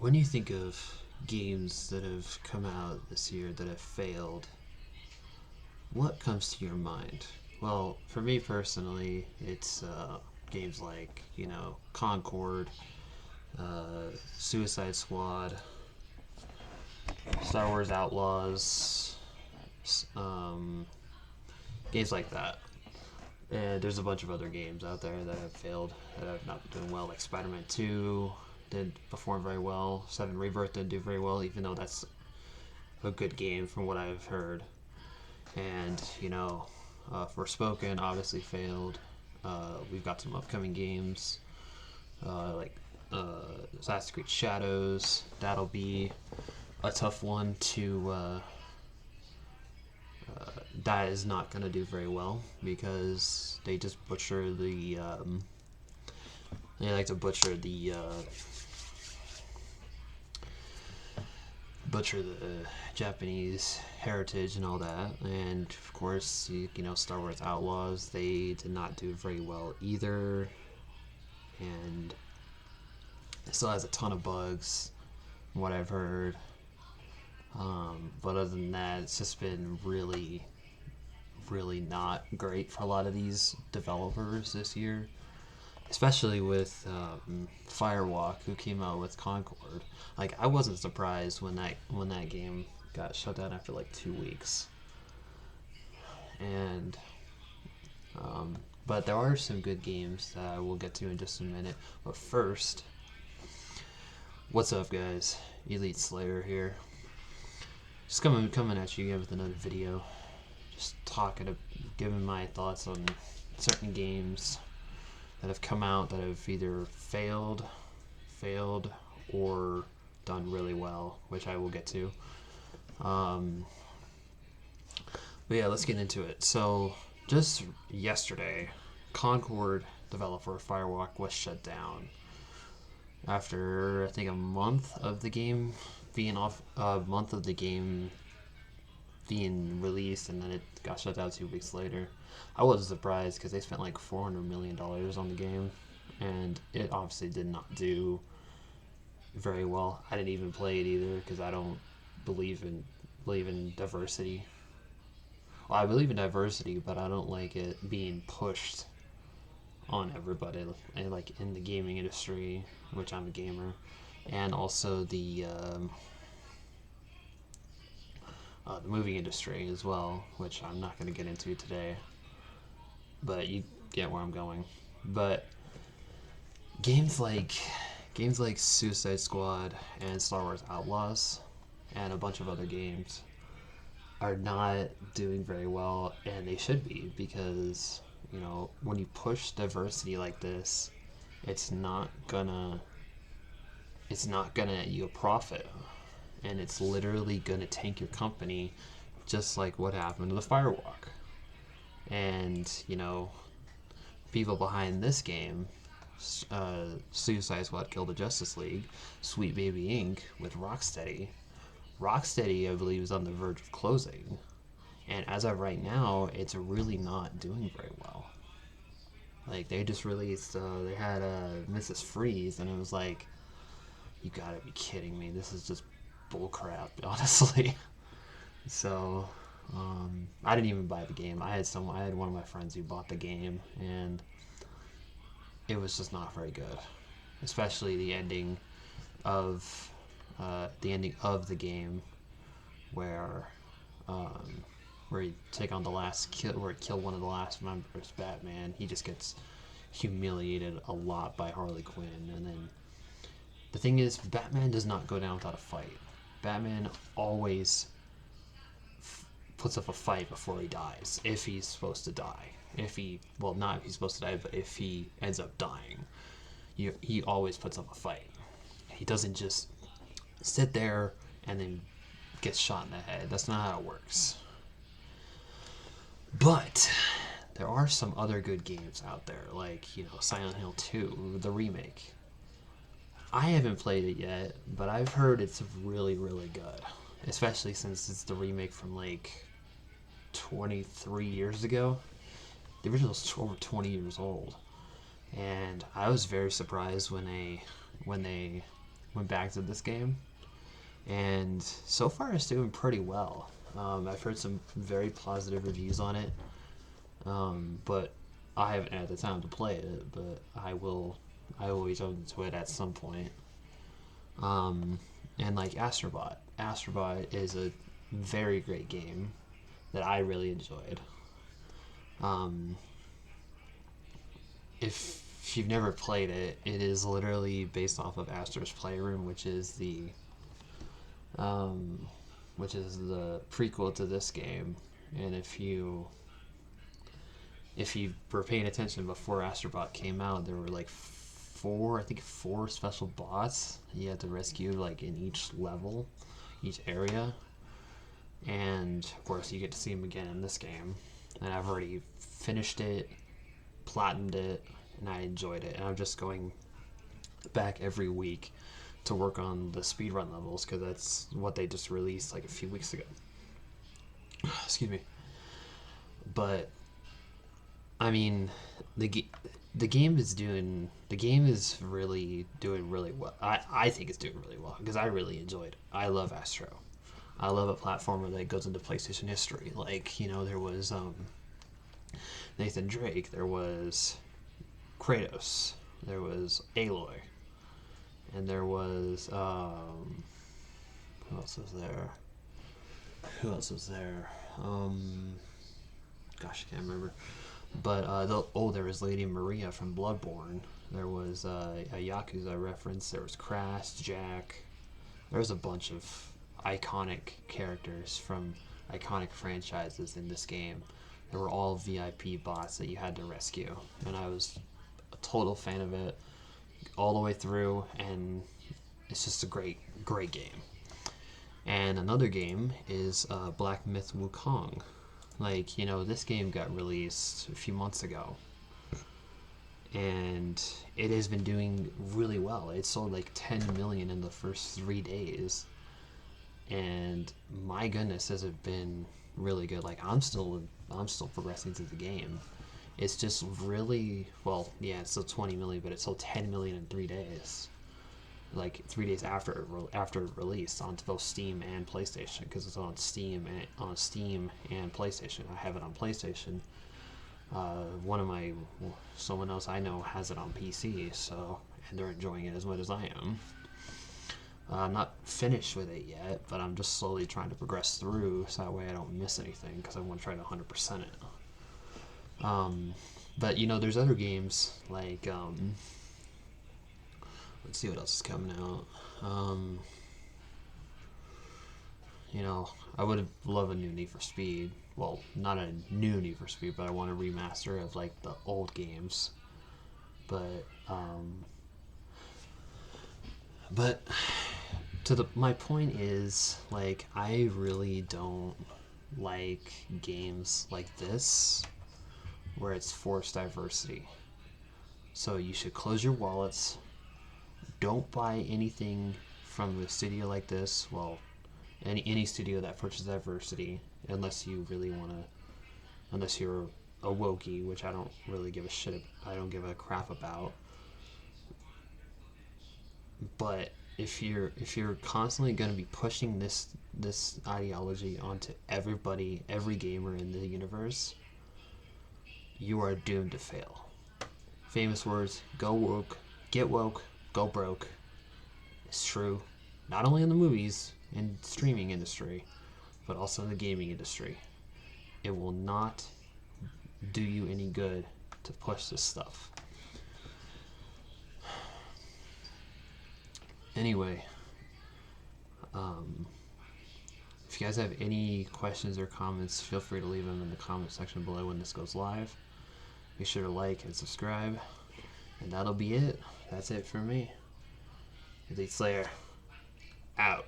When you think of games that have come out this year that have failed, what comes to your mind? Well, for me personally, it's games like, Concord, Suicide Squad, Star Wars Outlaws, um, games like that. And there's a bunch of other games out there that have failed, that have not been doing well, like Spider-Man 2 didn't perform very well. 7 Rebirth didn't do very well, even though that's a good game from what I've heard. And, Forspoken obviously failed. We've got some upcoming games, like Assassin's Creed Shadows. That'll be a tough one to. That is not going to do very well because they just butcher the. They like to butcher the Japanese heritage and all that. And of course, Star Wars Outlaws, they did not do very well either. And it still has a ton of bugs, from what I've heard. But other than that, it's just been really, really not great for a lot of these developers this year. Especially with Firewalk, who came out with Concord. Like, I wasn't surprised when that game got shut down after like 2 weeks. And but there are some good games that I will get to in just a minute. But first, what's up, guys? Elite Slayer here. Just coming at you again with another video. Just giving my thoughts on certain games that have come out that have either failed, or done really well, which I will get to. But yeah, let's get into it. So, just yesterday, Concord developer Firewalk was shut down after I think a month of the game being released, and then it got shut down 2 weeks later. I wasn't surprised because they spent like $400 million on the game, and it obviously did not do very well. I didn't even play it either because I don't believe in diversity. Well, I believe in diversity, but I don't like it being pushed on everybody, and like in the gaming industry, which I'm a gamer, and also the movie industry as well, which I'm not going to get into today. But you get where I'm going. But games like Suicide Squad and Star Wars Outlaws and a bunch of other games are not doing very well, and they should be, because when you push diversity like this, it's not gonna net you a profit, and it's literally gonna tank your company, just like what happened to the Firewalk. And people behind this game, Suicide Squad Kill the Justice League, Sweet Baby Inc. with Rocksteady, I believe, is on the verge of closing, and as of right now, it's really not doing very well. Like, they just released, they had Mrs. Freeze, and it was like, you gotta be kidding me, this is just bullcrap, honestly. So I didn't even buy the game. I had one of my friends who bought the game, and it was just not very good. Especially the ending of the game, where you take on the last kill, where you kill one of the last members, Batman. He just gets humiliated a lot by Harley Quinn, and then the thing is, Batman does not go down without a fight. Batman always puts up a fight before he dies, if he's supposed to die. Not if he's supposed to die, but if he ends up dying, he always puts up a fight. He doesn't just sit there and then gets shot in the head. That's not how it works. But there are some other good games out there, like Silent Hill 2, the remake. I haven't played it yet, but I've heard it's really, really good, especially since it's the remake from like 23 years ago. The original's over 20 years old, and I was very surprised when they went back to this game, and so far it's doing pretty well. I've heard some very positive reviews on it, but I haven't had the time to play it. But I will. I will be jumping into it at some point. And like Astrobot is a very great game that I really enjoyed. Um, if you've never played it, it is literally based off of Astro's Playroom, which is um, the prequel to this game. And if you were paying attention before Astrobot came out, there were like four special bots you had to rescue like in each level, each area. And of course you get to see them again in this game. And I've already finished it, platinumed it, and I enjoyed it. And I'm just going back every week to work on the speedrun levels because that's what they just released like a few weeks ago. Excuse me. But I mean, the game is really doing really well. I think it's doing really well because I really enjoyed it. I love Astro. I love a platformer that goes into PlayStation history. Like, there was Nathan Drake, there was Kratos, there was Aloy, and there was who else was there? Gosh, I can't remember. But there was Lady Maria from Bloodborne. There was a Yakuza reference. There was Crash, Jack. There was a bunch of iconic characters from iconic franchises in this game. They were all VIP bots that you had to rescue, and I was a total fan of it all the way through. And it's just a great game. And another game is Black Myth Wukong. Like, this game got released a few months ago, and it has been doing really well. It sold like 10 million in the first 3 days, and my goodness, has it been really good. Like, I'm still progressing through the game. It's just really, well, yeah, it's still 20 million, but it sold 10 million in 3 days. Like 3 days after release on both Steam and PlayStation, because it's on Steam and PlayStation. I have it on PlayStation. Someone else I know has it on PC, so, and they're enjoying it as much as I am. I'm not finished with it yet, but I'm just slowly trying to progress through so that way I don't miss anything, because I want to try to 100% it. But there's other games like let's see what else is coming out. I would love a new Need for Speed. Well, not a new Need for Speed, but I want a remaster of like the old games. But my point is, like, I really don't like games like this where it's forced diversity. So you should close your wallets. Don't buy anything from a studio like this. Well, any studio that pushes diversity, unless you really want to, unless you're a wokey, which I don't really give a shit. I don't give a crap about. But if you're constantly going to be pushing this ideology onto everybody, every gamer in the universe, you are doomed to fail. Famous words: go woke, get woke, go broke. It's true, not only in the movies and streaming industry, but also in the gaming industry. It will not do you any good to push this stuff. Anyway, if you guys have any questions or comments, feel free to leave them in the comment section below when this goes live. Be sure to like and subscribe, and that'll be it. That's it for me. Elite Slayer, out.